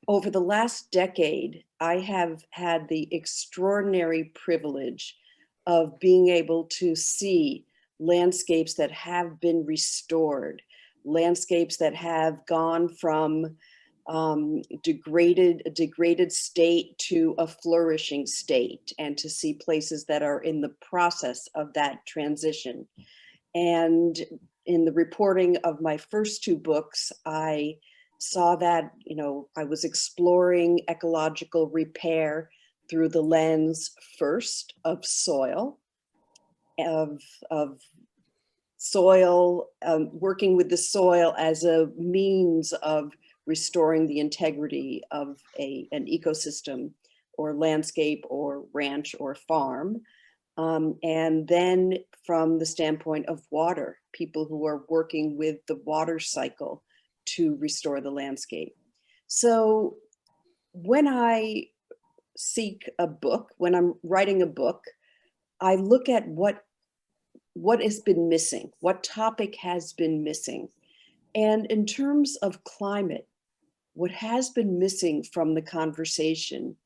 Over the last decade, I have had the extraordinary privilege of being able to see landscapes that have been restored, landscapes that have gone from a degraded state to a flourishing state, and to see places that are in the process of that transition. And in the reporting of my first two books, I saw that, I was exploring ecological repair through the lens first of soil, of soil, working with the soil as a means of restoring the integrity of an ecosystem or landscape or ranch or farm. And then from the standpoint of water, people who are working with the water cycle to restore the landscape. So when I seek a book, when I'm writing a book, I look at what has been missing, what topic has been missing. And in terms of climate, what has been missing from the conversation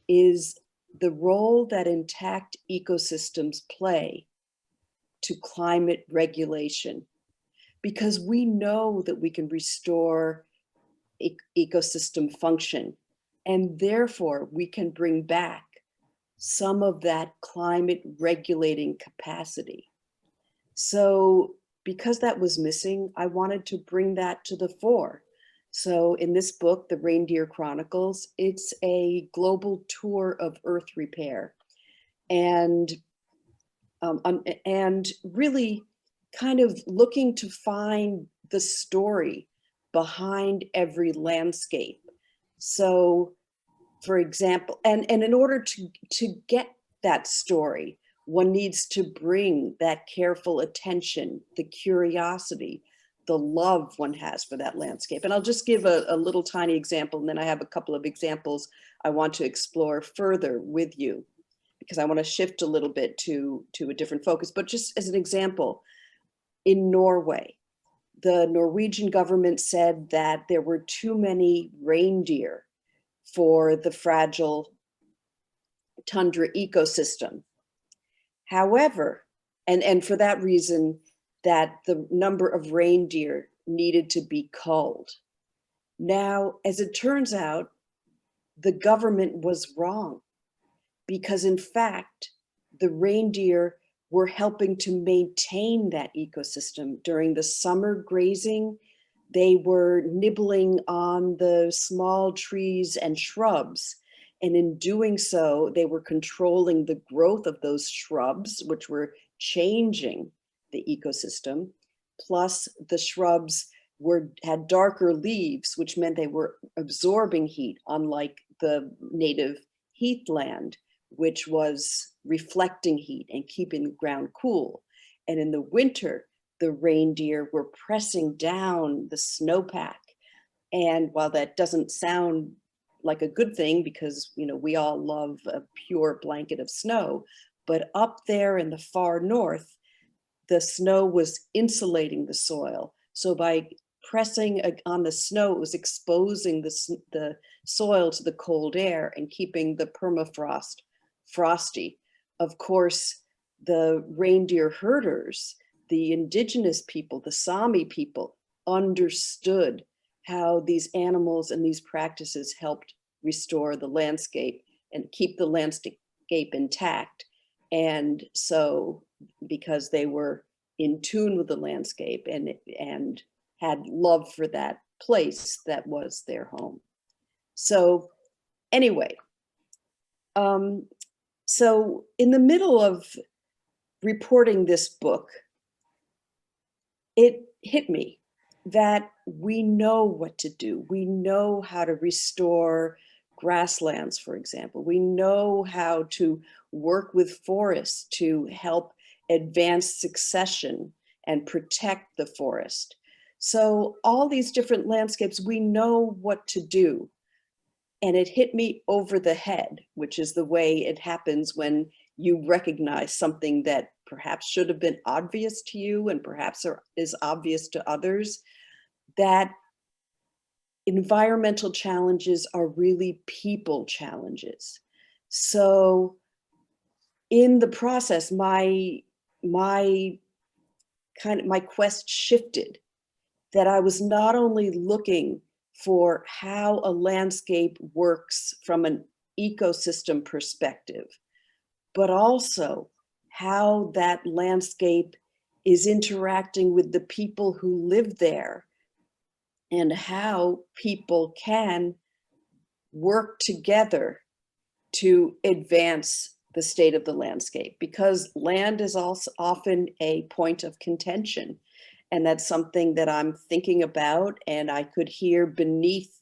is the role that intact ecosystems play to climate regulation. Because we know that we can restore ecosystem function, and therefore we can bring back some of that climate regulating capacity. So because that was missing, I wanted to bring that to the fore. So in this book, The Reindeer Chronicles, it's a global tour of Earth repair, and really kind of looking to find the story behind every landscape. So, for example, and in order to get that story, one needs to bring that careful attention, the curiosity, the love one has for that landscape. And I'll just give a little tiny example, and then I have a couple of examples I want to explore further with you, because I want to shift a little bit to a different focus. But just as an example, in Norway, the Norwegian government said that there were too many reindeer for the fragile tundra ecosystem. However, and for that reason, that the number of reindeer needed to be culled. Now, as it turns out, the government was wrong, because in fact, the reindeer were helping to maintain that ecosystem. During the summer grazing, they were nibbling on the small trees and shrubs. And in doing so, they were controlling the growth of those shrubs, which were changing the ecosystem. Plus, the shrubs had darker leaves, which meant they were absorbing heat, unlike the native heathland, which was reflecting heat and keeping the ground cool. And in the winter, the reindeer were pressing down the snowpack. And while that doesn't sound like a good thing, because we all love a pure blanket of snow, but up there in the far north, the snow was insulating the soil. So by pressing on the snow, it was exposing the soil to the cold air and keeping the permafrost frosty. Of course, the reindeer herders, the indigenous people, the Sami people, understood how these animals and these practices helped restore the landscape and keep the landscape intact. And so, because they were in tune with the landscape and had love for that place that was their home. So anyway, so in the middle of reporting this book, it hit me that we know what to do. We know how to restore grasslands, for example. We know how to work with forests to help advance succession and protect the forest. So all these different landscapes, we know what to do. And it hit me over the head, which is the way it happens when you recognize something that perhaps should have been obvious to you and perhaps is obvious to others, that environmental challenges are really people challenges. So in the process, my my quest shifted, that I was not only looking for how a landscape works from an ecosystem perspective, but also how that landscape is interacting with the people who live there, and how people can work together to advance the state of the landscape, because land is also often a point of contention. And that's something that I'm thinking about. And I could hear beneath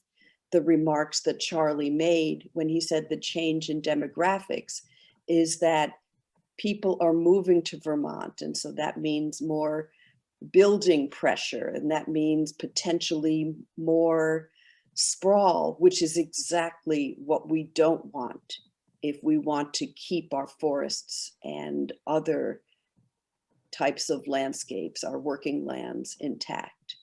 the remarks that Charlie made when he said the change in demographics is that people are moving to Vermont. And so that means more building pressure, and that means potentially more sprawl, which is exactly what we don't want if we want to keep our forests and other types of landscapes, our working lands, intact.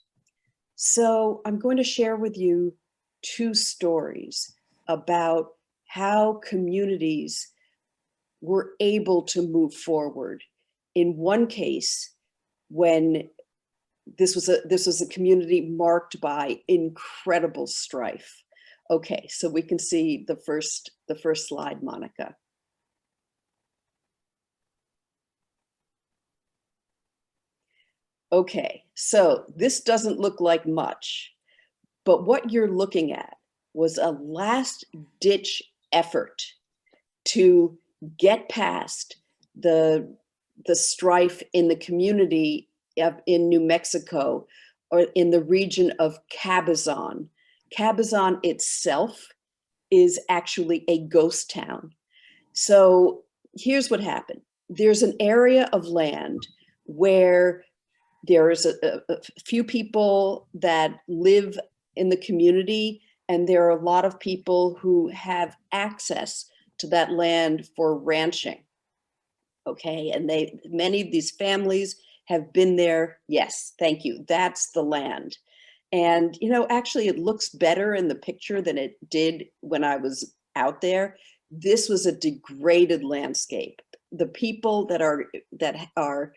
So I'm going to share with you two stories about how communities were able to move forward. In one case, when this was a community marked by incredible strife. Okay, so we can see the first slide, Monica. Okay, so this doesn't look like much, but what you're looking at was a last ditch effort to get past the strife in the community in New Mexico, or in the region of Cabazon. Cabazon itself is actually a ghost town. So here's what happened. There's an area of land where there's a few people that live in the community, and there are a lot of people who have access to that land for ranching. Okay, and many of these families have been there. Yes, thank you. That's the land. And, actually it looks better in the picture than it did when I was out there. This was a degraded landscape. The people that are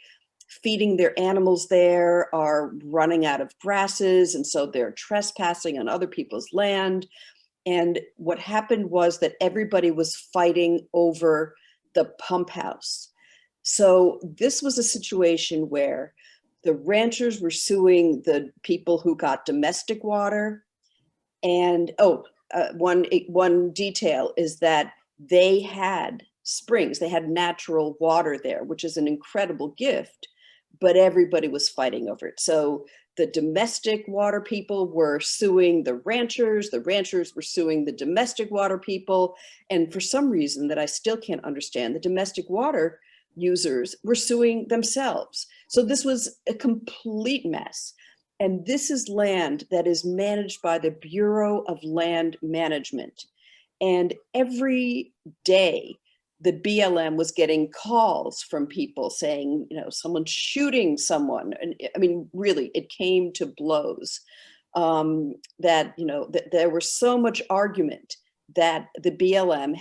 feeding their animals there are running out of grasses, and so they're trespassing on other people's land. And what happened was that everybody was fighting over the pump house. So this was a situation where the ranchers were suing the people who got domestic water. And one detail is that they had springs, they had natural water there, which is an incredible gift, but everybody was fighting over it. So the domestic water people were suing the ranchers were suing the domestic water people. And for some reason that I still can't understand, the domestic water users were suing themselves. So this was a complete mess. And this is land that is managed by the Bureau of Land Management. And every day, the BLM was getting calls from people saying, someone's shooting someone. And I mean, really, it came to blows. That there was so much argument that the BLM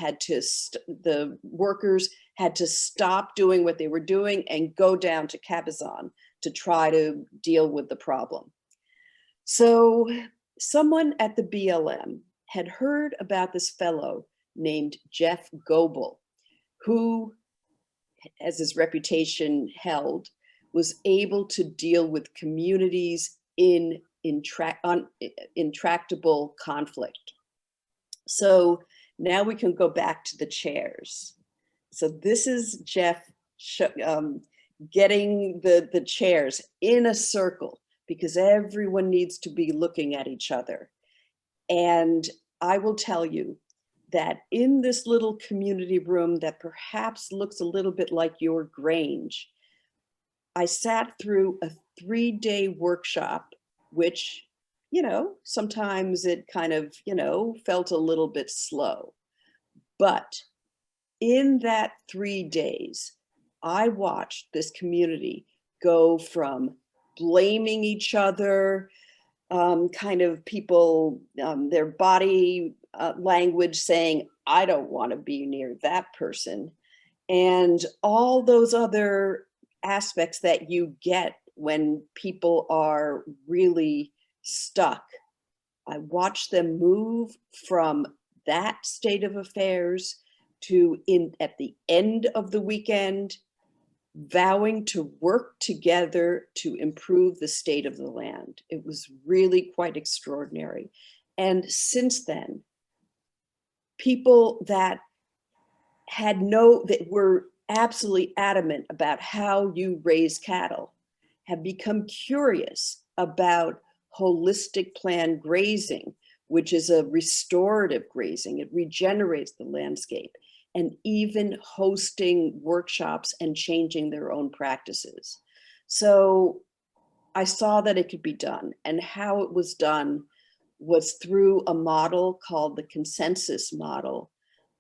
the workers had to stop doing what they were doing and go down to Cabazon to try to deal with the problem. So someone at the BLM had heard about this fellow named Jeff Goebel, who, as his reputation held, was able to deal with communities in intractable conflict. So now we can go back to the chairs. So this is Jeff getting the chairs in a circle, because everyone needs to be looking at each other. And I will tell you that in this little community room that perhaps looks a little bit like your Grange, I sat through a 3-day workshop, which, sometimes it kind of, felt a little bit slow. But in that 3 days, I watched this community go from blaming each other, kind of people, their body language saying, I don't want to be near that person. And all those other aspects that you get when people are really stuck. I watch them move from that state of affairs to at the end of the weekend, vowing to work together to improve the state of the land. It was really quite extraordinary. And since then, people that that were absolutely adamant about how you raise cattle have become curious about holistic planned grazing, which is a restorative grazing. It regenerates the landscape, and even hosting workshops and changing their own practices. So I saw that it could be done, and how it was done was through a model called the consensus model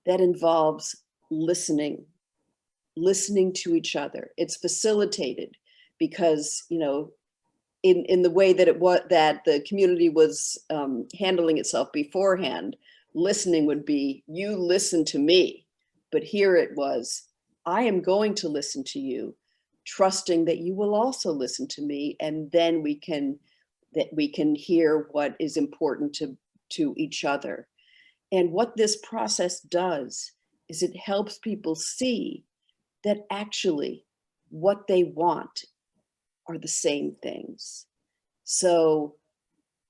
that involves listening to each other. It's facilitated because, in the way that that the community was handling itself beforehand, listening would be, you listen to me. But here it was, I am going to listen to you, trusting that you will also listen to me, and then we can hear what is important to each other. And what this process does is it helps people see that actually what they want are the same things. So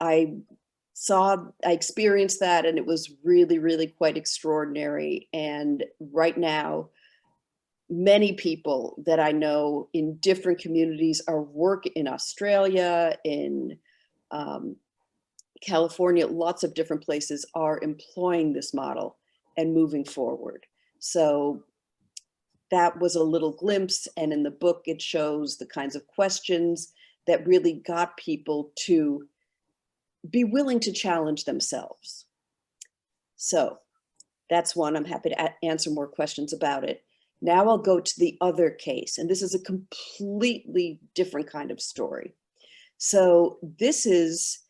I experienced that, and it was really, really quite extraordinary. And right now, many people that I know in different communities are working in Australia, in California, lots of different places are employing this model and moving forward. So that was a little glimpse. And in the book, it shows the kinds of questions that really got people to be willing to challenge themselves. So that's one. I'm happy to answer more questions about it. Now I'll go to the other case, and this is a completely different kind of story. So this is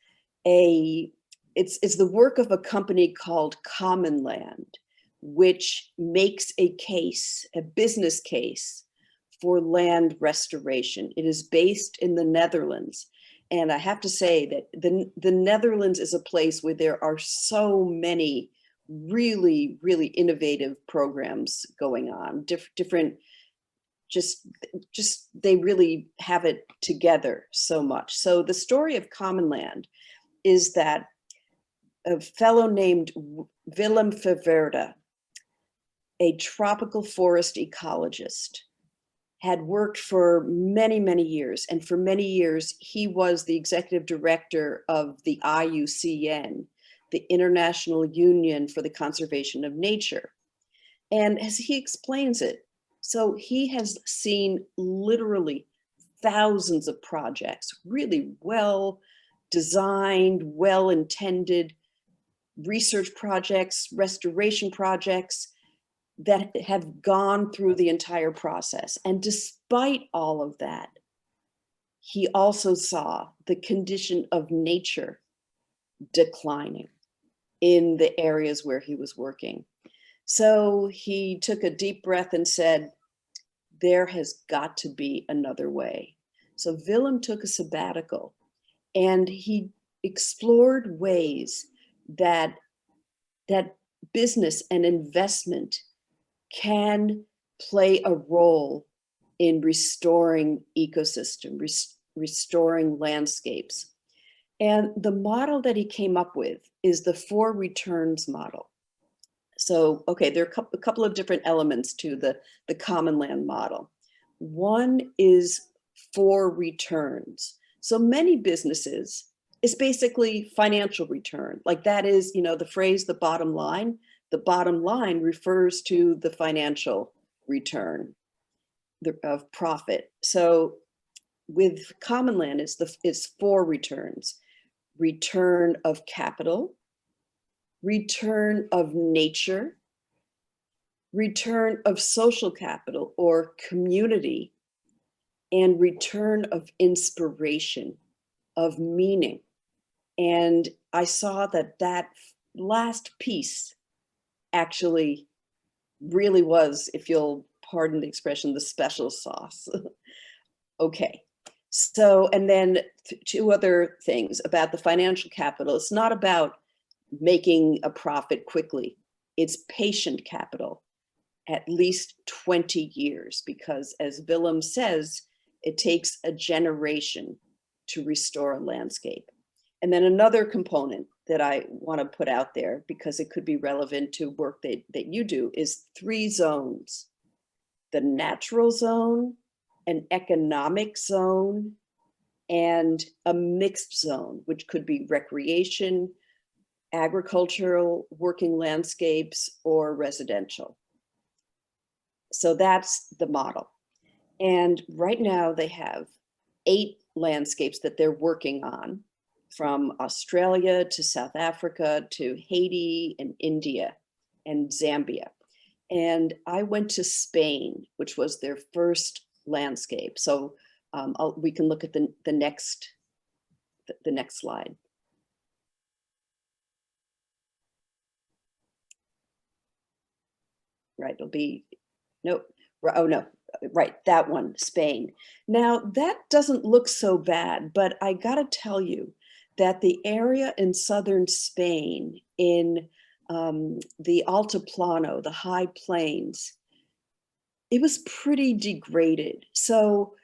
it's the work of a company called Common Land, which makes a business case for land restoration. It is based in the Netherlands. And I have to say that the Netherlands is a place where there are so many really, really innovative programs going on, different, just they really have it together so much. So the story of Common Land is that a fellow named Willem Verwerda, a tropical forest ecologist, had worked for many, many years. And for many years, he was the executive director of the IUCN, the International Union for the Conservation of Nature. And as he explains it, so he has seen literally thousands of projects, really well designed, well intended research projects, restoration projects that have gone through the entire process. And despite all of that, he also saw the condition of nature declining in the areas where he was working. So he took a deep breath and said, there has got to be another way. So Willem took a sabbatical, and he explored ways that business and investment can play a role in restoring ecosystem, restoring landscapes. And the model that he came up with is the 4 returns model. So, okay, there are a couple of different elements to the Common Land model. One is 4 returns. So many businesses, it's basically financial return. Like that is, the phrase, the bottom line. The bottom line refers to the financial return of profit. So with Common Land, it's 4 returns: return of capital, return of nature, return of social capital or community, and return of inspiration, of meaning. And I saw that that last piece actually really was, if you'll pardon the expression, the special sauce. Okay. So, and then two other things about the financial capital. It's not about making a profit quickly. It's patient capital, at least 20 years, because as Willem says, it takes a generation to restore a landscape. And then another component that I want to put out there, because it could be relevant to work that you do, is 3 zones: the natural zone, an economic zone, and a mixed zone, which could be recreation, agricultural, working landscapes, or residential. So that's the model. And right now they have 8 landscapes that they're working on, from Australia to South Africa to Haiti and India and Zambia. And I went to Spain, which was their first landscape. So we can look at the next slide. Right, it'll be, nope, oh no, right, that one, Spain. Now that doesn't look so bad, but I gotta tell you that the area in southern Spain, in the Altiplano, the high plains, it was pretty degraded. So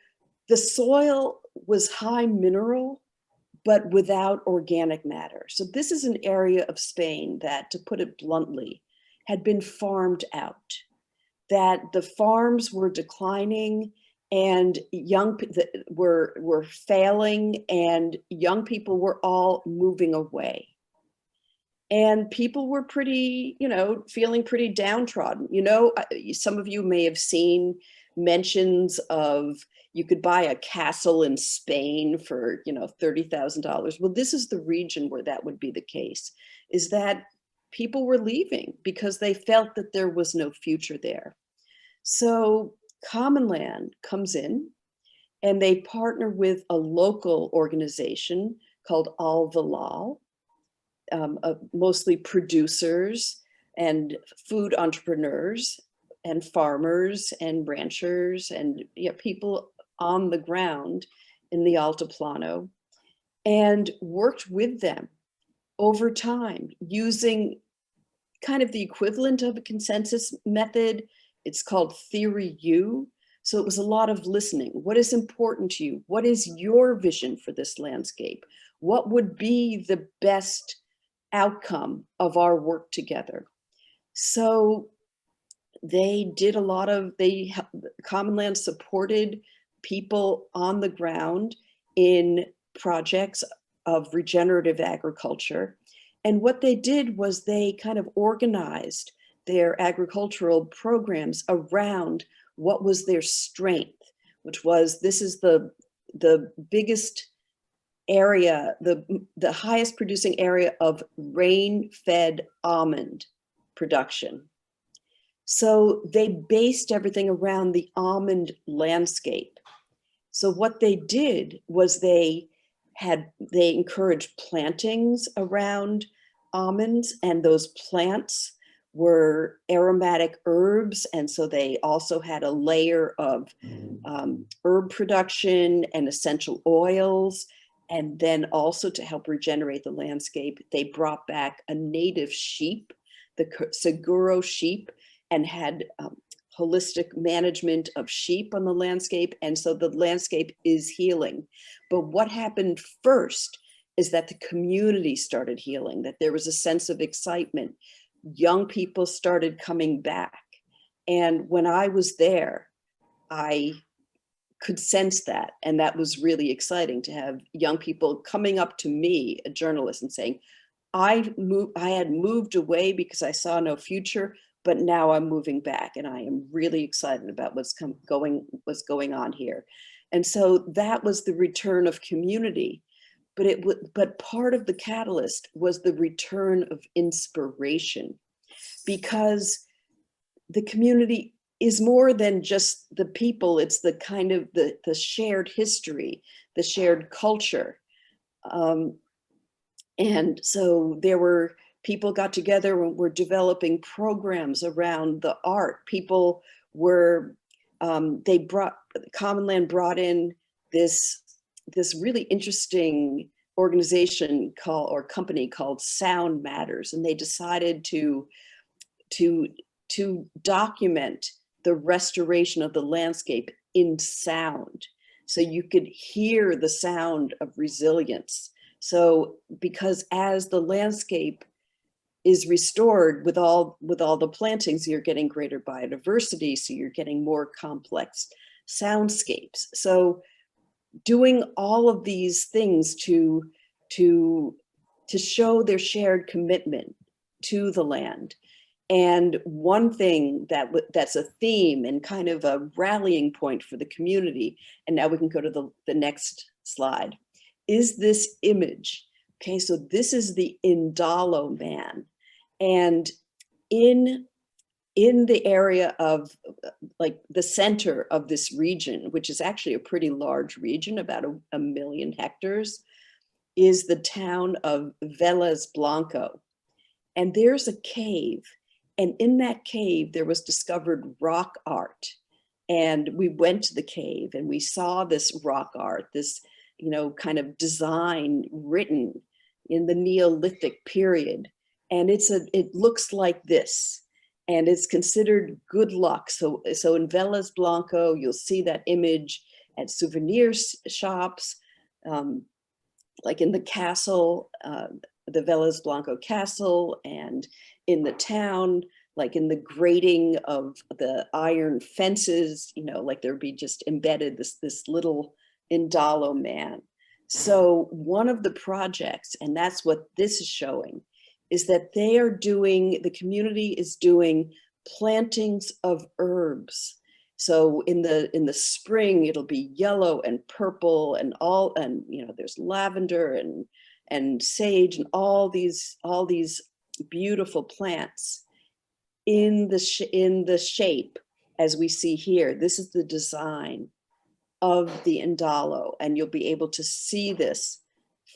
the soil was high mineral, but without organic matter. So this is an area of Spain that, to put it bluntly, had been farmed out, that the farms were declining and were failing, and young people were all moving away. And people were pretty, feeling pretty downtrodden. Some of you may have seen mentions of, you could buy a castle in Spain for, $30,000. Well, this is the region where that would be the case, is that people were leaving because they felt that there was no future there. So Common Land comes in and they partner with a local organization called Al Valal, mostly producers and food entrepreneurs and farmers and ranchers and people on the ground in the Altiplano, and worked with them over time using kind of the equivalent of a consensus method. It's called Theory U. So it was a lot of listening. What is important to you? What is your vision for this landscape? What would be the best outcome of our work together? So they did a lot of, Common Land supported people on the ground in projects of regenerative agriculture. And what they did was they kind of organized their agricultural programs around what was their strength, which was, this is the biggest area, the highest producing area of rain-fed almond production. So they based everything around the almond landscape. So what they did was they encouraged plantings around almonds, and those plants were aromatic herbs. And so they also had a layer of herb production and essential oils. And then also, to help regenerate the landscape, they brought back a native sheep, the Seguro sheep, and had holistic management of sheep on the landscape. And so the landscape is healing. But what happened first is that the community started healing, that there was a sense of excitement. Young people started coming back. And when I was there, I could sense that. And that was really exciting, to have young people coming up to me, a journalist, and saying, I had moved away because I saw no future, but now I'm moving back, and I am really excited about what's going on here. And so that was the return of community. But part of the catalyst was the return of inspiration, because the community is more than just the people. It's the kind of the shared history, the shared culture. And so there were people got together and were developing programs around the art. People were, Common Land brought in this really interesting organization or company called Sound Matters, and they decided to document the restoration of the landscape in sound, so you could hear the sound of resilience. So because as the landscape is restored with all the plantings, you're getting greater biodiversity, so you're getting more complex soundscapes. So doing all of these things to show their shared commitment to the land. And one thing that's a theme and kind of a rallying point for the community, and now we can go to the next slide, is this image. Okay, so this is the Indolo Man. And in the area of like the center of this region, which is actually a pretty large region, about a million hectares, is the town of Velez Blanco. And there's a cave. And in that cave, there was discovered rock art. And we went to the cave and we saw this rock art, this, kind of design written in the Neolithic period. And it looks like this, and it's considered good luck. So in Velez Blanco, you'll see that image at souvenir shops, like in the castle, the Velez Blanco castle, and in the town, like in the grating of the iron fences, like there'd be just embedded this little Indolo Man. So one of the projects, and that's what this is showing, is that the community is doing plantings of herbs. So in the spring, it'll be yellow and purple and there's lavender and sage and all these beautiful plants in the shape as we see here. This is the design of the Indolo, and you'll be able to see this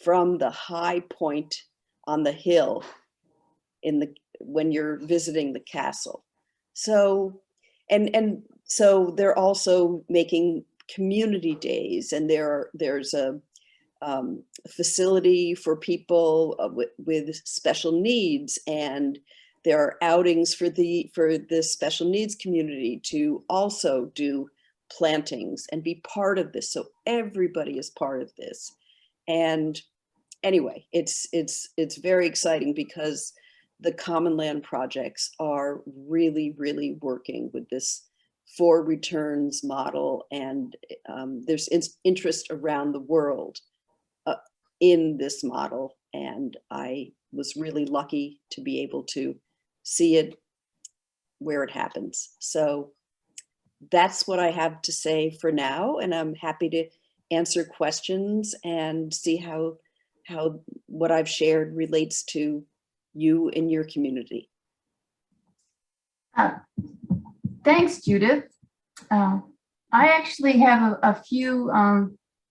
from the high point on the hill when you're visiting the castle. So so they're also making community days, and there's a facility for people with special needs, and there are outings for the special needs community to also do plantings and be part of this. So everybody is part of this. And anyway, it's very exciting because the Common Land projects are really, really working with this 4 returns model, and there's interest around the world in this model, and I was really lucky to be able to see it where it happens. So that's what I have to say for now, and I'm happy to answer questions and see how what I've shared relates to you in your community. Thanks, Judith. I actually have a few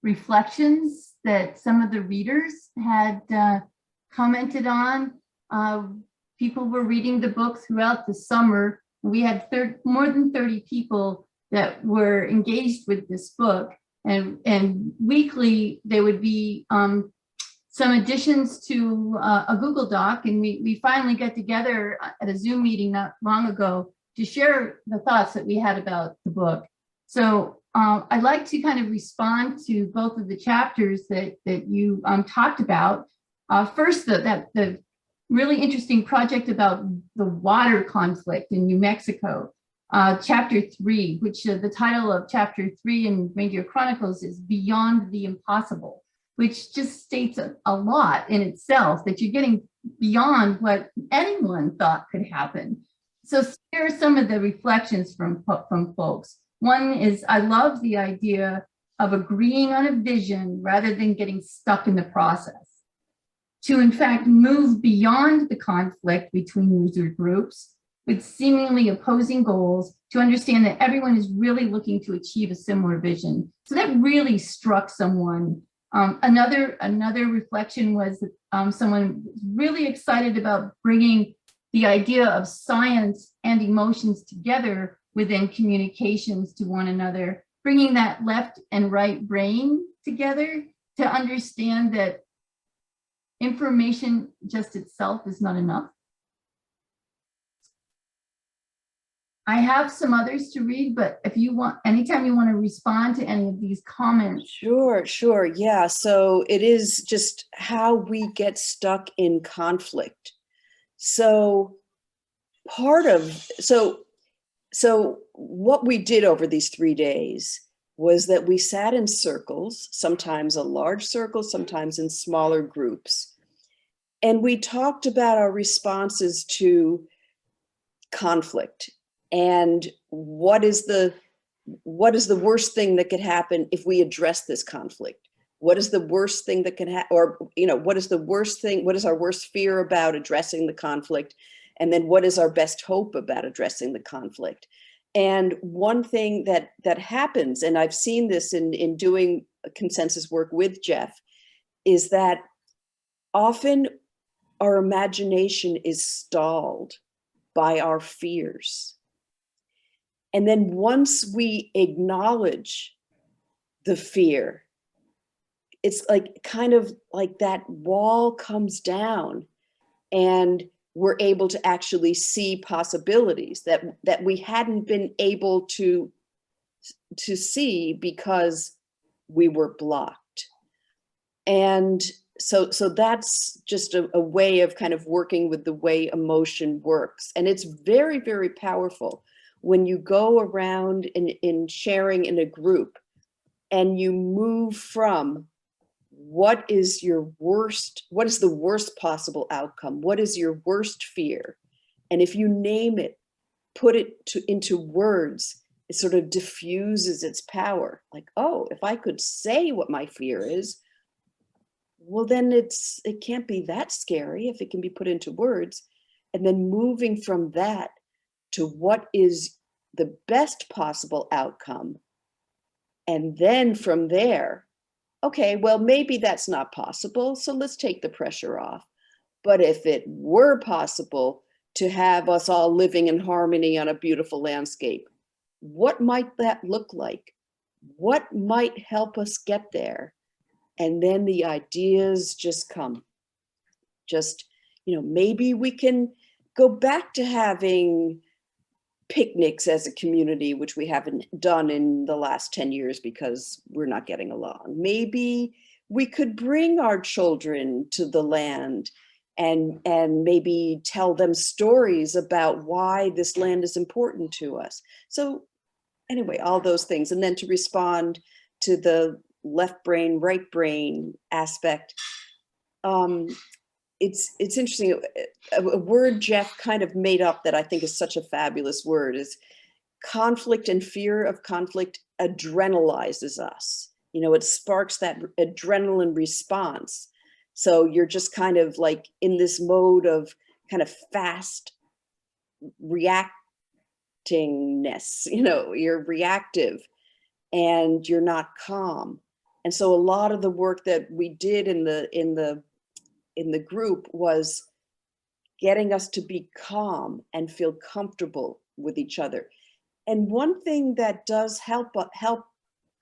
reflections that some of the readers had commented on. People were reading the book throughout the summer. We had more than 30 people that were engaged with this book, and weekly there would be some additions to a Google Doc, and we finally got together at a Zoom meeting not long ago to share the thoughts that we had about the book. So I'd like to kind of respond to both of the chapters that you talked about. First, the really interesting project about the water conflict in New Mexico. Chapter 3, which the title of chapter 3 in Reindeer Chronicles is Beyond the Impossible, which just states a lot in itself, that you're getting beyond what anyone thought could happen. So here are some of the reflections from folks. One is, I love the idea of agreeing on a vision rather than getting stuck in the process. To, in fact, move beyond the conflict between user groups with seemingly opposing goals, to understand that everyone is really looking to achieve a similar vision. So that really struck someone Another reflection was that someone was really excited about bringing the idea of science and emotions together within communications to one another, bringing that left and right brain together to understand that information just itself is not enough. I have some others to read, but if you want, anytime you want to respond to any of these comments. Sure. Yeah. So it is just how we get stuck in conflict. So so what we did over these 3 days was that we sat in circles, sometimes a large circle, sometimes in smaller groups. And we talked about our responses to conflict and what is the worst thing that could happen if we address this conflict? What is the worst thing that can happen? Or, what is the worst thing? What is our worst fear about addressing the conflict? And then what is our best hope about addressing the conflict? And one thing that happens, and I've seen this in doing consensus work with Jeff, is that often our imagination is stalled by our fears. And then once we acknowledge the fear, it's like kind of like that wall comes down and we're able to actually see possibilities that we hadn't been able to see because we were blocked. And so that's just a way of kind of working with the way emotion works. And it's very, very powerful when you go around in sharing in a group and you move from what is the worst possible outcome? What is your worst fear? And if you name it, put it into words, it sort of diffuses its power. Like, oh, if I could say what my fear is, well, then it can't be that scary if it can be put into words. And then moving from that to what is the best possible outcome. And then from there, okay, well, maybe that's not possible, so let's take the pressure off. But if it were possible to have us all living in harmony on a beautiful landscape, what might that look like? What might help us get there? And then the ideas just come. Just, maybe we can go back to having picnics as a community, which we haven't done in the last 10 years because we're not getting along. Maybe we could bring our children to the land and maybe tell them stories about why this land is important to us. So anyway, all those things. And then to respond to the left brain, right brain aspect, it's interesting. A word Jeff kind of made up that I think is such a fabulous word is conflict and fear of conflict adrenalizes us. It sparks that adrenaline response. So you're just kind of like in this mode of kind of fast reactingness, you're reactive and you're not calm. And so a lot of the work that we did in the group was getting us to be calm and feel comfortable with each other. And one thing that does help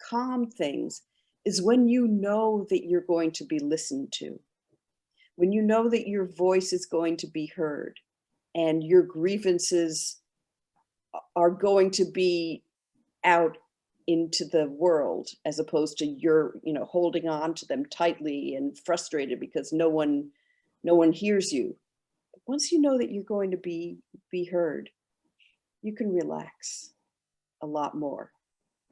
calm things is when you know that you're going to be listened to, when you know that your voice is going to be heard and your grievances are going to be out into the world, as opposed to you're holding on to them tightly and frustrated because no one hears you. Once you know that you're going to be heard, you can relax a lot more.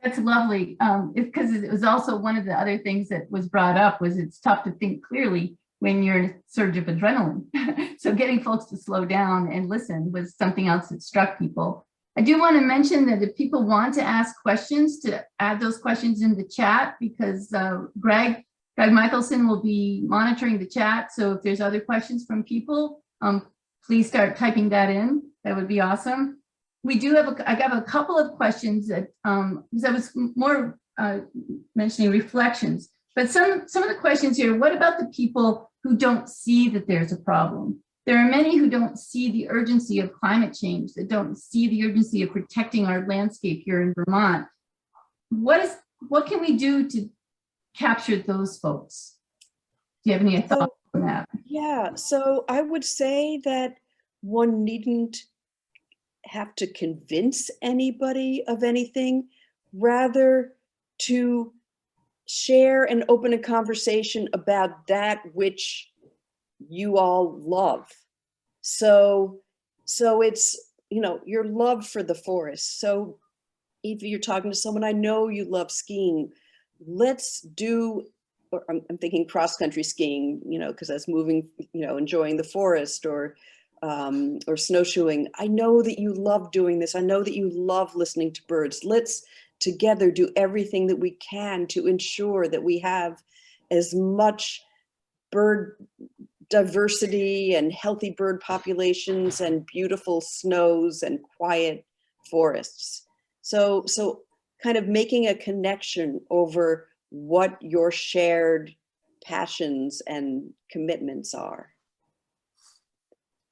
That's lovely. Because it was also one of the other things that was brought up was it's tough to think clearly when you're in a surge of adrenaline. So getting folks to slow down and listen was something else that struck people. I do want to mention that if people want to ask questions, to add those questions in the chat, because Greg Michelson will be monitoring the chat. So if there's other questions from people, please start typing that in. That would be awesome. We do have I have a couple of questions that, because I was more mentioning reflections. But some of the questions here, what about the people who don't see that there's a problem? There are many who don't see the urgency of climate change, that don't see the urgency of protecting our landscape here in Vermont. What can we do to capture those folks? Do you have any thoughts on that? Yeah, so I would say that one needn't have to convince anybody of anything, rather to share and open a conversation about that which you all love. So it's, your love for the forest. So if you're talking to someone, I know you love skiing, let's do, or I'm thinking cross-country skiing, because I was moving, enjoying the forest, or snowshoeing. I know that you love doing this. I know that you love listening to birds. Let's together do everything that we can to ensure that we have as much bird diversity and healthy bird populations and beautiful snows and quiet forests. So kind of making a connection over what your shared passions and commitments are.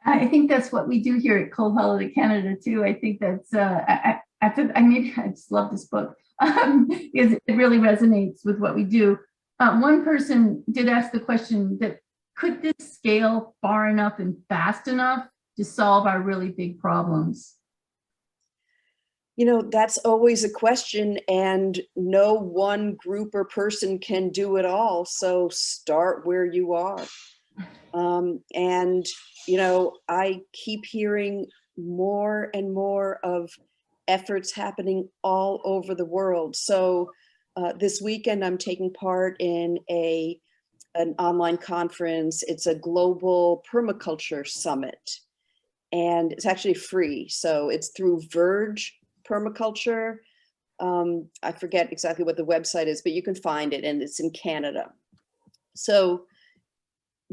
I think that's what we do here at Cold Holiday Canada too. I think that's, I just love this book because it really resonates with what we do. One person did ask the question that, could this scale far enough and fast enough to solve our really big problems? That's always a question, and no one group or person can do it all. So start where you are. I keep hearing more and more of efforts happening all over the world. So this weekend, I'm taking part in an online conference. It's a global permaculture summit, and it's actually free. So it's through Verge Permaculture. I forget exactly what the website is, but you can find it, and it's in Canada. So,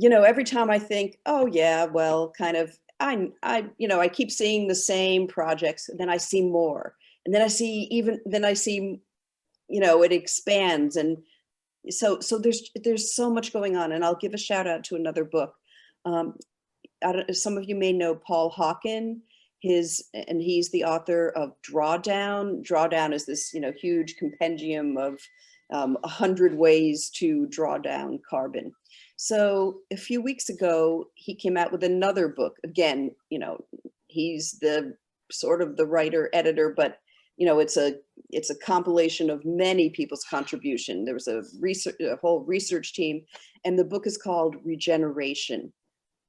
every time I think, oh yeah, well, kind of, I keep seeing the same projects, and then I see more, and then I see it expands. And so there's so much going on. And I'll give a shout out to another book. Some of you may know Paul Hawken. He's the author of Drawdown. Drawdown is this, huge compendium of 100 ways to draw down carbon. So a few weeks ago, he came out with another book. Again, he's the sort of the writer editor, but it's a compilation of many people's contribution. There was a whole research team, and the book is called Regeneration.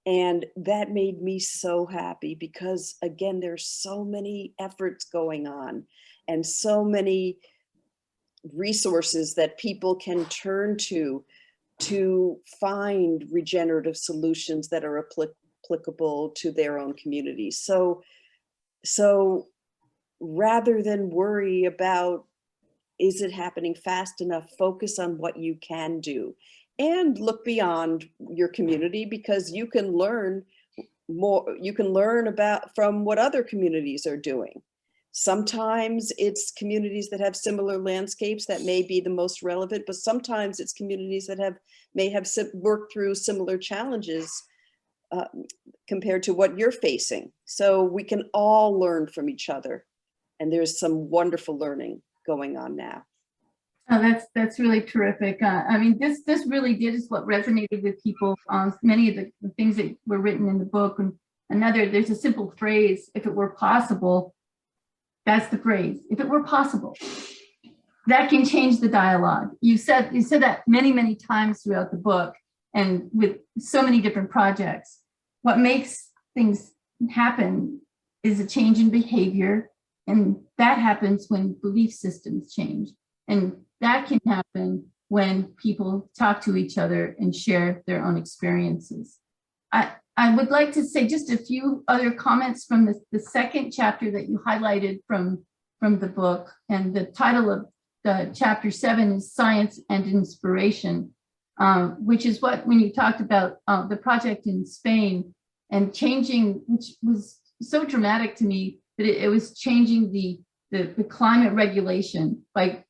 And that made me so happy because, again, there's so many efforts going on and so many resources that people can turn to find regenerative solutions that are applicable to their own communities. So rather than worry about, is it happening fast enough, focus on what you can do. And look beyond your community, because you can learn more, from what other communities are doing. Sometimes it's communities that have similar landscapes that may be the most relevant, but sometimes it's communities that may have worked through similar challenges compared to what you're facing. So we can all learn from each other. And there's some wonderful learning going on now. Oh, that's really terrific. This really is what resonated with people. Many of the things that were written in the book. And there's a simple phrase: if it were possible. That's the phrase. If it were possible, that can change the dialogue. You said that many, many times throughout the book, and with so many different projects. What makes things happen is a change in behavior, and that happens when belief systems change. And that can happen when people talk to each other and share their own experiences. I would like to say just a few other comments from the second chapter that you highlighted from the book. And the title of the chapter 7 is Science and Inspiration, which is when you talked about the project in Spain and changing, which was so dramatic to me, that it was changing the climate regulation by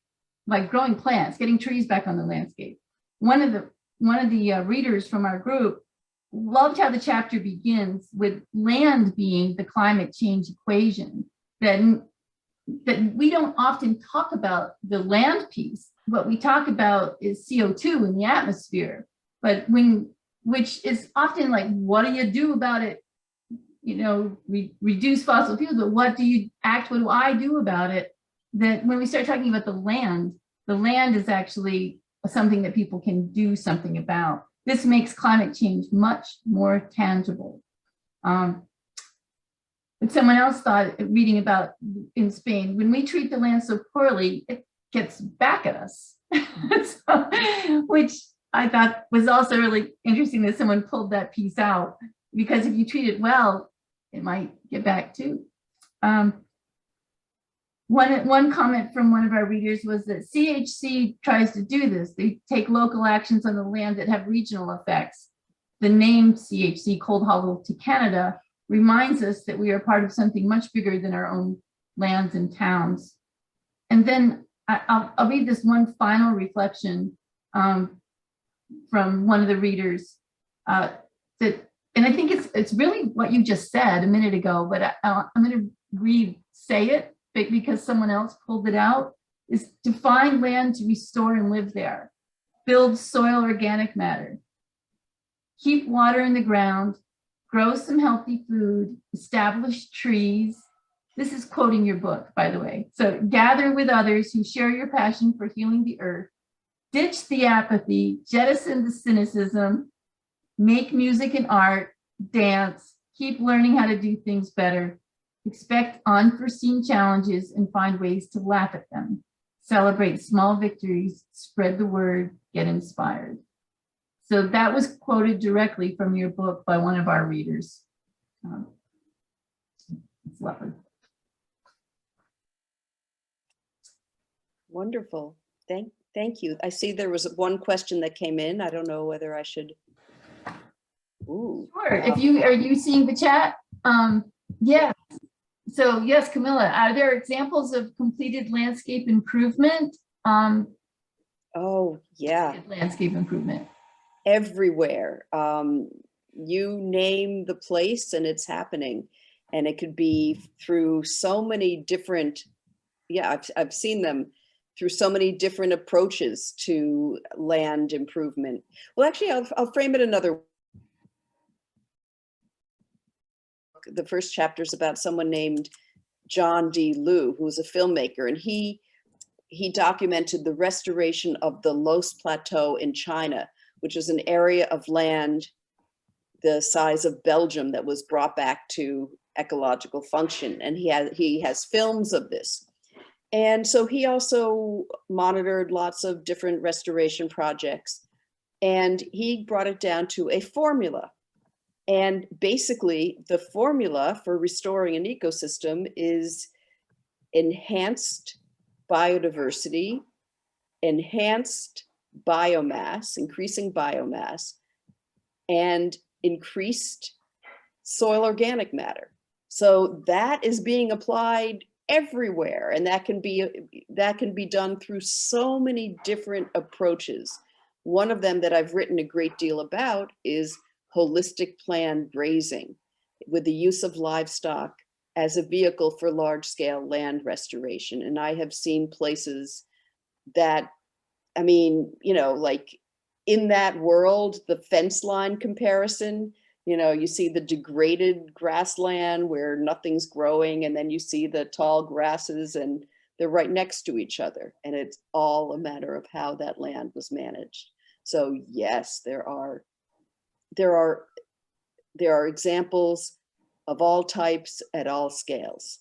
growing plants, getting trees back on the landscape. one of the readers from our group loved how the chapter begins with land being the climate change equation. That we don't often talk about the land piece. What we talk about is CO2 in the atmosphere, but which is often like, what do you do about it? You know, reduce fossil fuels, but what do I do about it? That when we start talking about the land is actually something that people can do something about. This makes climate change much more tangible. But someone else thought, reading about in Spain, when we treat the land so poorly, it gets back at us. So, which I thought was also really interesting that someone pulled that piece out, because if you treat it well, it might get back too. One comment from one of our readers was that CHC tries to do this. They take local actions on the land that have regional effects. The name CHC, Cold Hollow to Canada, reminds us that we are part of something much bigger than our own lands and towns. And then I'll read this one final reflection from one of the readers and I think it's really what you just said a minute ago, but I'm going to re-say it because someone else pulled it out, is to find land to restore and live there. Build soil organic matter. Keep water in the ground. Grow some healthy food. Establish trees. This is quoting your book, by the way. So gather with others who share your passion for healing the earth. Ditch the apathy. Jettison the cynicism. Make music and art, dance, keep learning how to do things better, expect unforeseen challenges and find ways to laugh at them. Celebrate small victories, spread the word, get inspired. So that was quoted directly from your book by one of our readers. It's lovely. Wonderful. Thank you. I see there was one question that came in. I don't know whether I should. Ooh. Sure. Are you seeing the chat? Yeah. So yes, Camilla, are there examples of completed landscape improvement? Oh yeah. Landscape improvement. Everywhere. You name the place and it's happening. And it could be through so many different, I've seen them through so many different approaches to land improvement. Well, actually, I'll frame it another way. The first chapter is about someone named John D. Liu, who was a filmmaker, and he documented the restoration of the Loess Plateau in China, which is an area of land the size of Belgium that was brought back to ecological function. And he has films of this. And so he also monitored lots of different restoration projects, and he brought it down to a formula. And basically, the formula for restoring an ecosystem is enhanced biodiversity, enhanced biomass, increasing biomass, and increased soil organic matter. So that is being applied everywhere, and that can be done through so many different approaches. One of them that I've written a great deal about is holistic planned grazing, with the use of livestock as a vehicle for large-scale land restoration. And I have seen places that, I mean, you know, like in that world, the fence line comparison, you know, you see the degraded grassland where nothing's growing, and then you see the tall grasses and they're right next to each other. And it's all a matter of how that land was managed. So yes, there are examples of all types at all scales.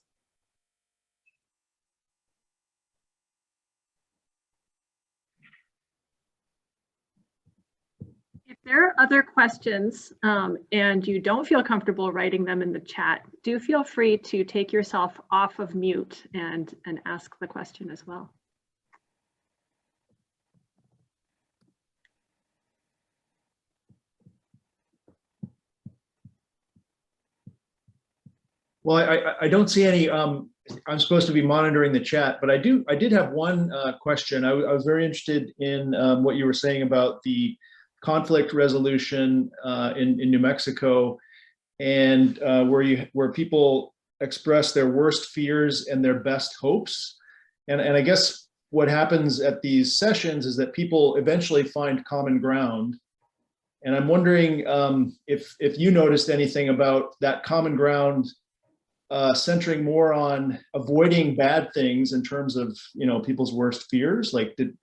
If there are other questions and you don't feel comfortable writing them in the chat, do feel free to take yourself off of mute and ask the question as well. Well, I don't see any, I'm supposed to be monitoring the chat, but I did have one question. I was very interested in what you were saying about the conflict resolution in New Mexico, and where people express their worst fears and their best hopes. And I guess what happens at these sessions is that people eventually find common ground. And I'm wondering if you noticed anything about that common ground centering more on avoiding bad things in terms of, you know, people's worst fears. Like, did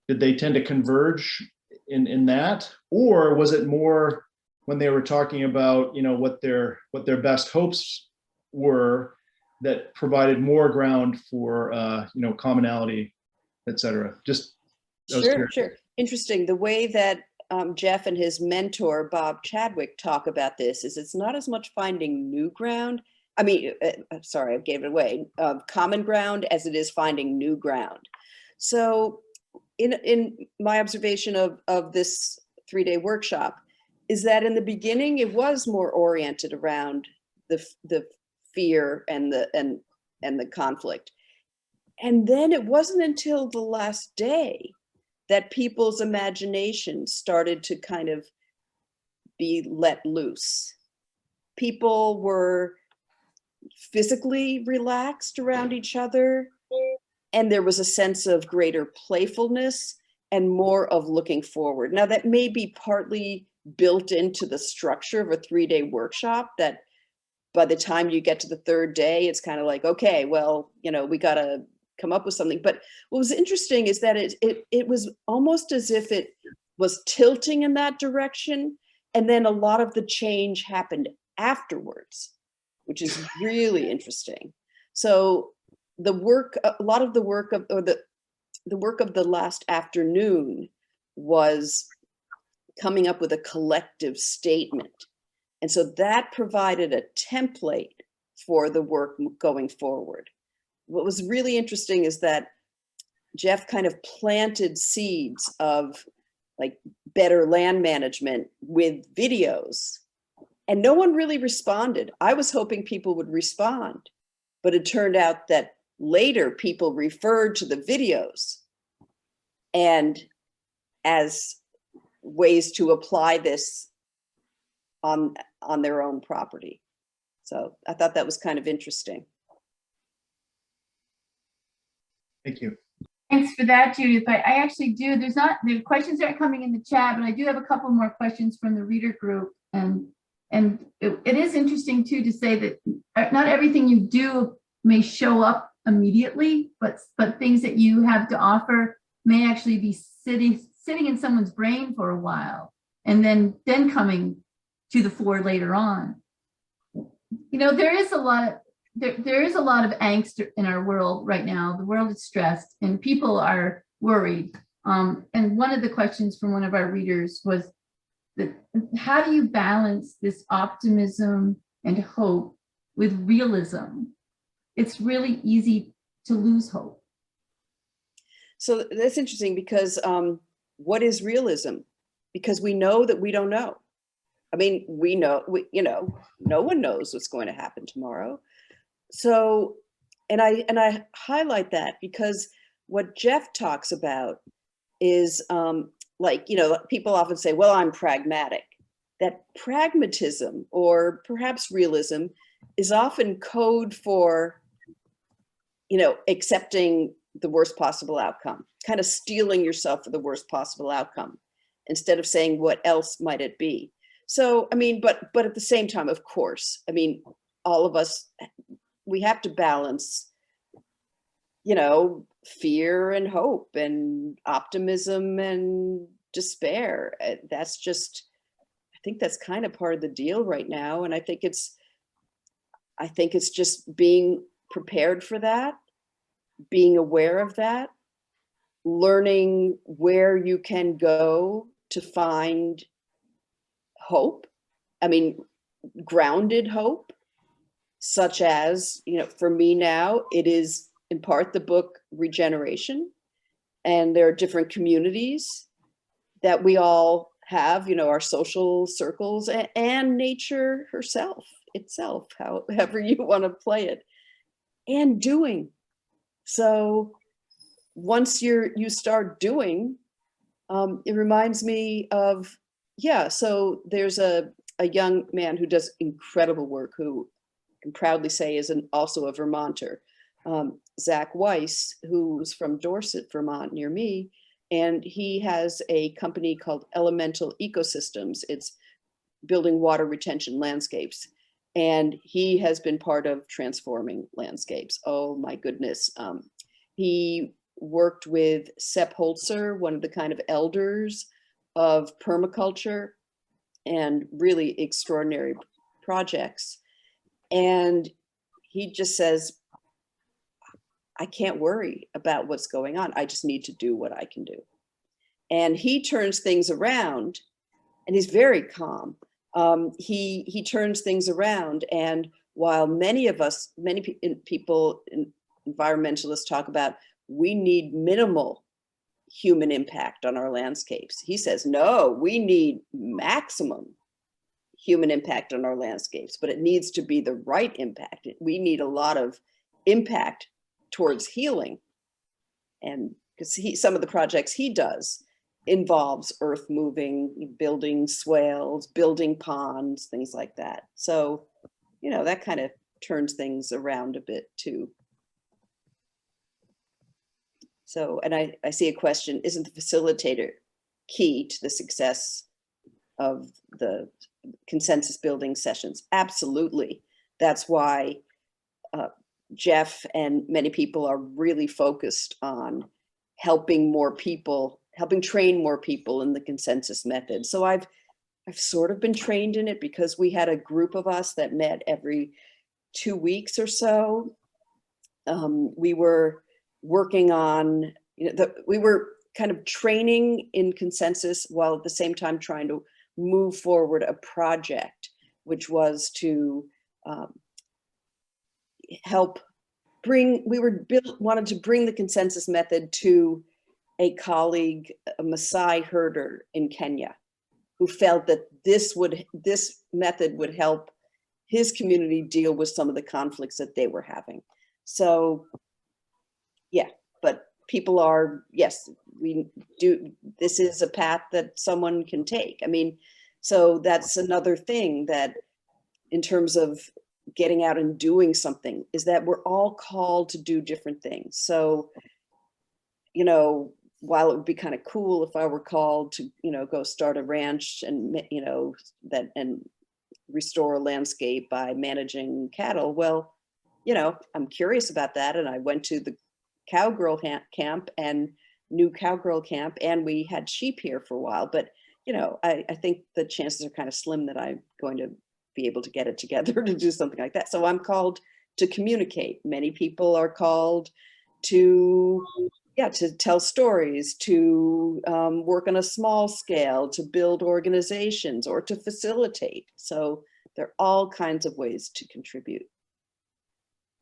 they tend to converge in that, or was it more when they were talking about, you know, what their best hopes were, that provided more ground for you know, commonality, etc. Just Sure. Interesting. The way that Jeff and his mentor, Bob Chadwick, talk about this is it's not as much finding new ground. I mean, sorry, I gave it away. Common ground as it is finding new ground. So in my observation of this 3-day workshop is that in the beginning, it was more oriented around the fear and the conflict. And then it wasn't until the last day that people's imagination started to kind of be let loose. People were physically relaxed around each other, and there was a sense of greater playfulness and more of looking forward. Now, that may be partly built into the structure of a 3-day workshop, that by the time you get to the 3rd day, it's kind of like, okay, well, you know, we got to come up with something. But what was interesting is that it was almost as if it was tilting in that direction. And then a lot of the change happened afterwards, which is really interesting. So the work, a lot of the work of, or the work of the last afternoon was coming up with a collective statement. And so that provided a template for the work going forward. What was really interesting is that Jeff kind of planted seeds of like better land management with videos, and no one really responded. I was hoping people would respond, but it turned out that later people referred to the videos and as ways to apply this on their own property. So I thought that was kind of interesting. Thank you. Thanks for that, Judith. I actually do. The questions aren't coming in the chat, but I do have a couple more questions from the reader group. And it is interesting too to say that not everything you do may show up immediately, but things that you have to offer may actually be sitting in someone's brain for a while, and then coming to the fore later on. You know, there is a lot of angst in our world right now. The world is stressed and people are worried. And one of the questions from one of our readers was that, how do you balance this optimism and hope with realism? It's really easy to lose hope. So that's interesting because what is realism? Because we know that we don't know. I mean, no one knows what's going to happen tomorrow. So, and I highlight that because what Jeff talks about is like, you know, people often say, well, I'm pragmatic. That pragmatism, or perhaps realism, is often code for, you know, accepting the worst possible outcome, kind of steeling yourself for the worst possible outcome, instead of saying, what else might it be? So, I mean, but at the same time, of course, I mean, all of us, we have to balance, you know, fear and hope and optimism and despair. That's just, I think that's kind of part of the deal right now. And I think it's just being prepared for that, being aware of that, learning where you can go to find hope. I mean, grounded hope, such as, you know, for me now, it is in part the book Regeneration. And there are different communities that we all have, you know, our social circles, and nature herself itself, however you want to play it, and doing. So once you start doing, it reminds me of, yeah, so there's a young man who does incredible work, who I can proudly say is also a Vermonter, Zach Weiss, who's from Dorset, Vermont, near me. And he has a company called Elemental Ecosystems. It's building water retention landscapes. And he has been part of transforming landscapes. Oh my goodness. He worked with Sepp Holzer, one of the kind of elders of permaculture, and really extraordinary projects. And he just says, I can't worry about what's going on. I just need to do what I can do. And he turns things around, and he's very calm. He turns things around. And while many people, environmentalists talk about, we need minimal human impact on our landscapes, he says, no, we need maximum human impact on our landscapes, but it needs to be the right impact. We need a lot of impact towards healing. And because some of the projects he does involves earth moving, building swales, building ponds, things like that. So, you know, that kind of turns things around a bit too. So, and I see a question, isn't the facilitator key to the success of the consensus building sessions? Absolutely. That's why Jeff and many people are really focused on helping train more people in the consensus method. So I've sort of been trained in it, because we had a group of us that met every 2 weeks or so. We were working on, we were kind of training in consensus while at the same time trying to move forward a project, which was to wanted to bring the consensus method to a colleague, a Maasai herder in Kenya, who felt that this method would help his community deal with some of the conflicts that they were having. So, yeah, but people are, yes, this is a path that someone can take. I mean, so that's another thing that, in terms of getting out and doing something, is that we're all called to do different things. So, you know, while it would be kind of cool if I were called to, you know, go start a ranch and, you know, and restore a landscape by managing cattle, well, you know, I'm curious about that. And I went to the cowgirl camp and new cowgirl camp, and we had sheep here for a while. But, you know, I think the chances are kind of slim that I'm going to be able to get it together to do something like that. So I'm called to communicate. Many people are called to, to tell stories, to work on a small scale, to build organizations, or to facilitate. So there are all kinds of ways to contribute.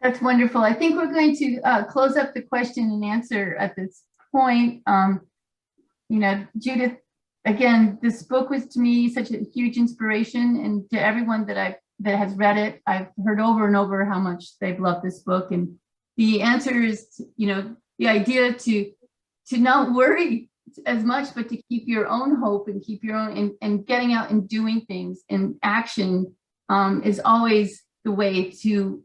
That's wonderful. I think we're going to close up the question and answer at this point. You know, Judith, again, this book was to me such a huge inspiration, and to everyone that has read it, I've heard over and over how much they've loved this book. And the answer is, you know, the idea to not worry as much, but to keep your own hope and keep your own, and getting out and doing things, and action is always the way to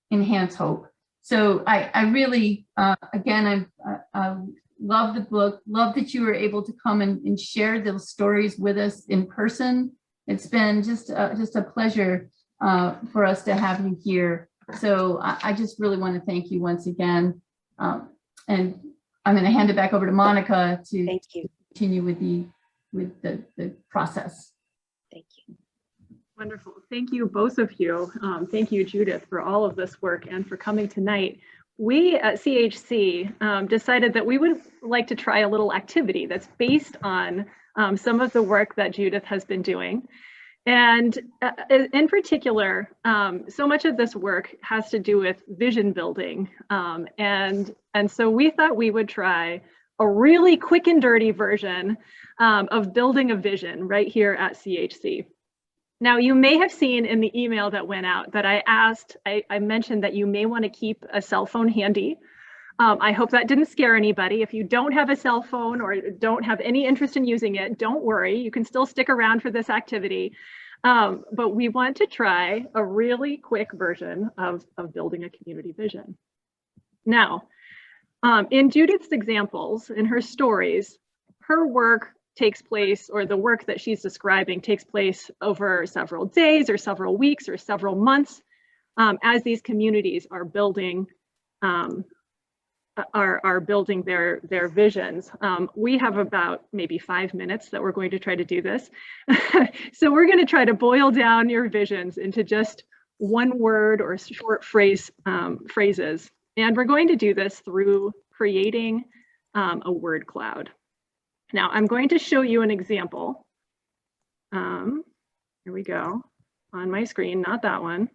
enhance hope. So I really, again, I love the book, love that you were able to come and share those stories with us in person. It's been just a pleasure for us to have you here. So I just really want to thank you once again. And I'm going to hand it back over to Monica to Thank you. Continue with the process. Thank you. Wonderful. Thank you, both of you. Thank you, Judith, for all of this work and for coming tonight. We at CHC decided that we would like to try a little activity that's based on some of the work that Judith has been doing. And in particular, so much of this work has to do with vision building. And so we thought we would try a really quick and dirty version of building a vision right here at CHC. Now, you may have seen in the email that went out that I mentioned that you may want to keep a cell phone handy. I hope that didn't scare anybody. If you don't have a cell phone or don't have any interest in using it, don't worry. You can still stick around for this activity. But we want to try a really quick version of building a community vision. Now, in Judith's examples, in her stories, her work takes place, or the work that she's describing takes place over several days or several weeks or several months as these communities are building their visions. We have about maybe 5 minutes that we're going to try to do this. So we're going to try to boil down your visions into just one word or short phrases. And we're going to do this through creating a word cloud. Now I'm going to show you an example. Here we go, on my screen, not that one.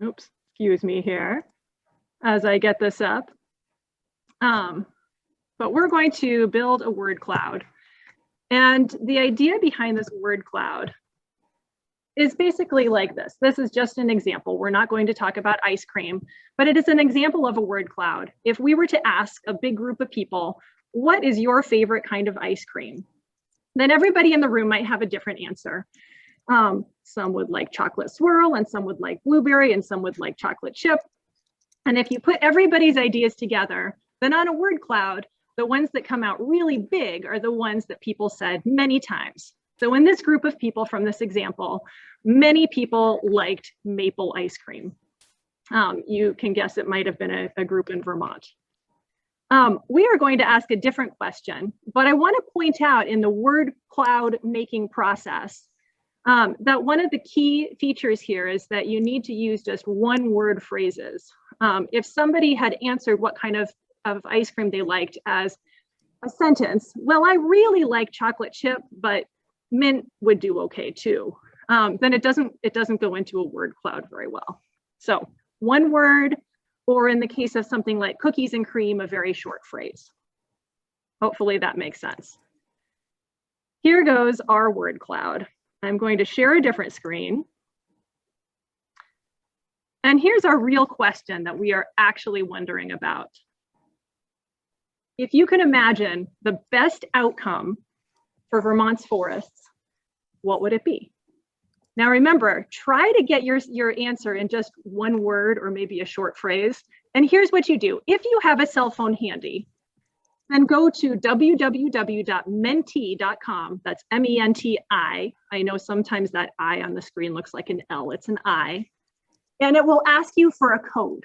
Oops, excuse me here as I get this up. But we're going to build a word cloud. And the idea behind this word cloud is basically like this. This is just an example. We're not going to talk about ice cream, but it is an example of a word cloud. If we were to ask a big group of people, what is your favorite kind of ice cream? Then everybody in the room might have a different answer. Some would like chocolate swirl, and some would like blueberry, and some would like chocolate chip. And if you put everybody's ideas together, then on a word cloud, the ones that come out really big are the ones that people said many times. So in this group of people from this example, many people liked maple ice cream. You can guess it might have been a group in Vermont. We are going to ask a different question, but I want to point out in the word cloud making process that one of the key features here is that you need to use just one word phrases. If somebody had answered what kind of ice cream they liked as a sentence, well, I really like chocolate chip, but mint would do okay too. Then it doesn't go into a word cloud very well. So one word, or in the case of something like cookies and cream, a very short phrase. Hopefully that makes sense. Here goes our word cloud. I'm going to share a different screen. And here's our real question that we are actually wondering about. If you can imagine the best outcome for Vermont's forests, what would it be? Now remember, try to get your answer in just one word or maybe a short phrase. And here's what you do. If you have a cell phone handy, then go to www.menti.com. That's M-E-N-T-I. I know sometimes that I on the screen looks like an L, it's an I. And it will ask you for a code.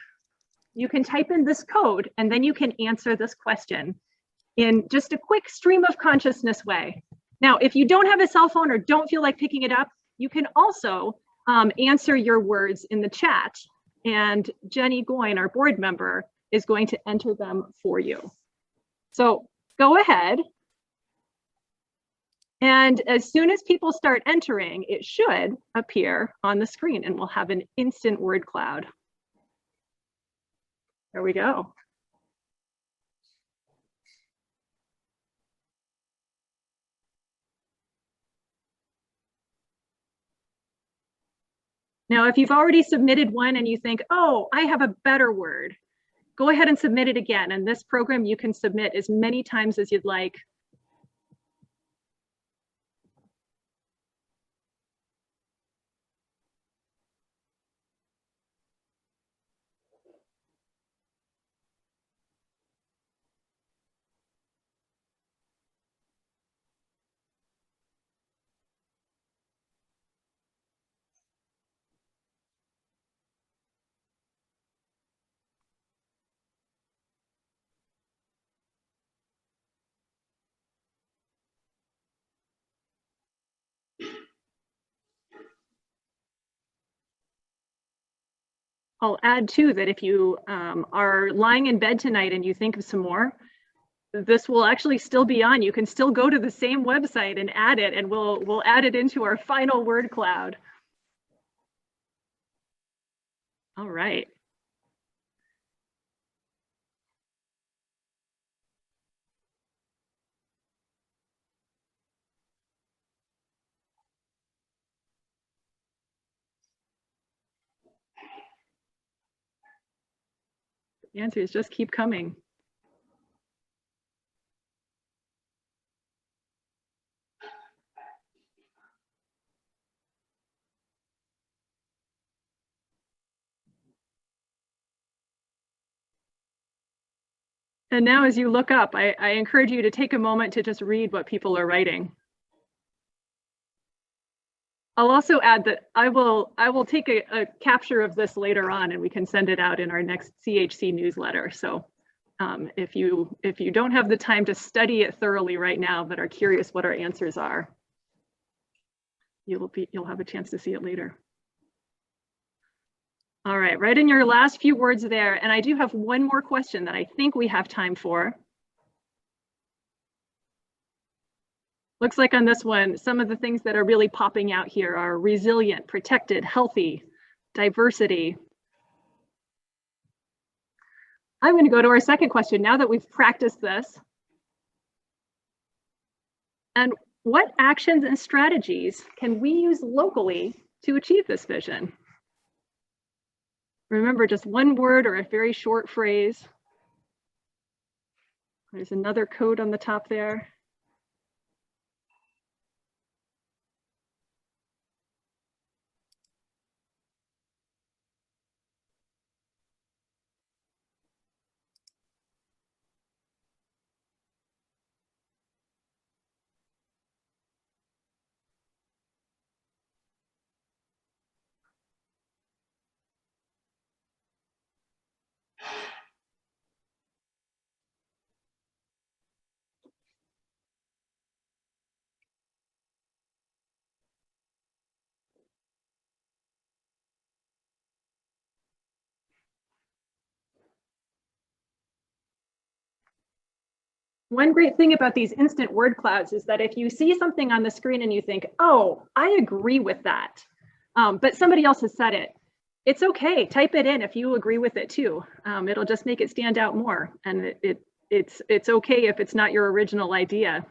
You can type in this code and then you can answer this question in just a quick stream of consciousness way. Now, if you don't have a cell phone or don't feel like picking it up, you can also answer your words in the chat, and Jenny Goyne, our board member, is going to enter them for you. So go ahead. And as soon as people start entering, it should appear on the screen and we'll have an instant word cloud. There we go. Now, if you've already submitted one and you think, oh, I have a better word, go ahead and submit it again. And this program, you can submit as many times as you'd like. I'll add too that if you are lying in bed tonight and you think of some more, this will actually still be on. You can still go to the same website and add it, and we'll add it into our final word cloud. All right. The answers just keep coming. And now as you look up, I encourage you to take a moment to just read what people are writing. I'll also add that I will take a capture of this later on, and we can send it out in our next CHC newsletter. So if you don't have the time to study it thoroughly right now, but are curious what our answers are, you'll have a chance to see it later. All right, right in your last few words there, and I do have one more question that I think we have time for. Looks like on this one, some of the things that are really popping out here are resilient, protected, healthy, diversity. I'm going to go to our second question now that we've practiced this. And what actions and strategies can we use locally to achieve this vision? Remember, just one word or a very short phrase. There's another code on the top there. One great thing about these instant word clouds is that if you see something on the screen and you think, oh, I agree with that, but somebody else has said it, it's okay, type it in if you agree with it too. It'll just make it stand out more. And it's okay if it's not your original idea,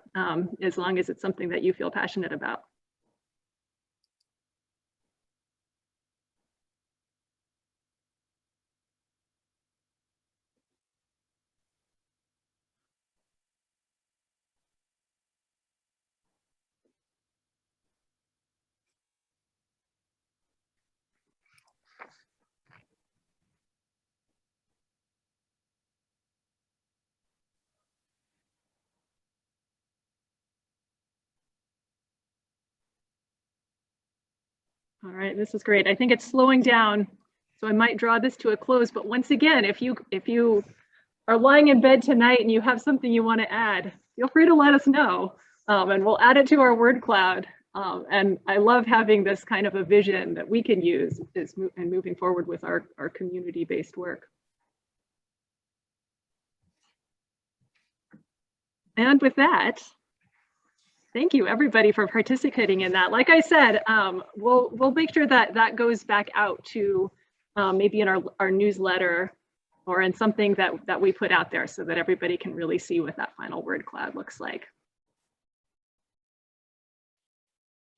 as long as it's something that you feel passionate about. All right, this is great. I think it's slowing down, so I might draw this to a close. But once again, if you are lying in bed tonight and you have something you want to add, feel free to let us know, and we'll add it to our word cloud. And I love having this kind of a vision that we can use and moving forward with our community-based work. And with that, thank you everybody for participating in that. Like I said, we'll make sure that that goes back out to maybe in our newsletter or in something that we put out there so that everybody can really see what that final word cloud looks like.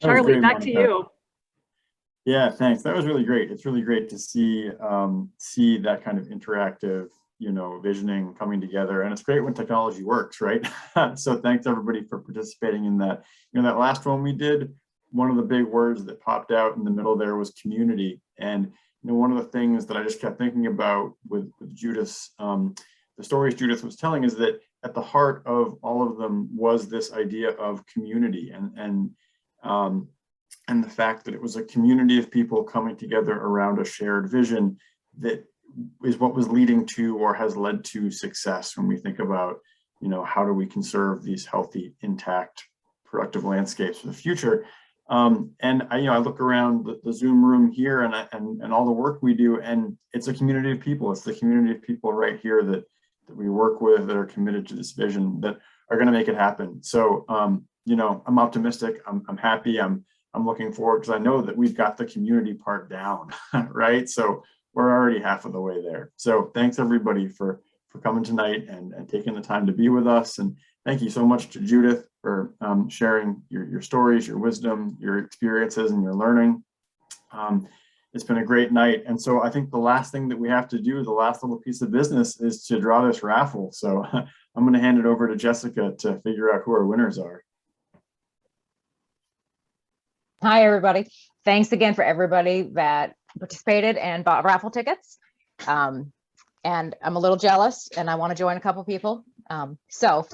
Charlie, great, back to you. Yeah, thanks. That was really great. It's really great to see that kind of interactive, visioning coming together. And it's great when technology works, right? So thanks everybody for participating in that. That last one we did, one of the big words that popped out in the middle there was community. And one of the things that I just kept thinking about with Judith's, the stories Judith was telling is that at the heart of all of them was this idea of community and the fact that it was a community of people coming together around a shared vision that is what was leading to or has led to success when we think about, how do we conserve these healthy, intact, productive landscapes for the future. And I look around the Zoom room here and all the work we do, and it's a community of people. It's the community of people right here that we work with that are committed to this vision that are going to make it happen. So, I'm optimistic. I'm happy. I'm looking forward because I know that we've got the community part down, right? So we're already half of the way there. So thanks everybody for coming tonight and taking the time to be with us. And thank you so much to Judith for sharing your stories, your wisdom, your experiences, and your learning. It's been a great night. And so I think the last thing that we have to do, the last little piece of business, is to draw this raffle. So I'm going to hand it over to Jessica to figure out who our winners are. Hi, everybody. Thanks again for everybody that participated and bought raffle tickets. And I'm a little jealous and I want to join a couple people. So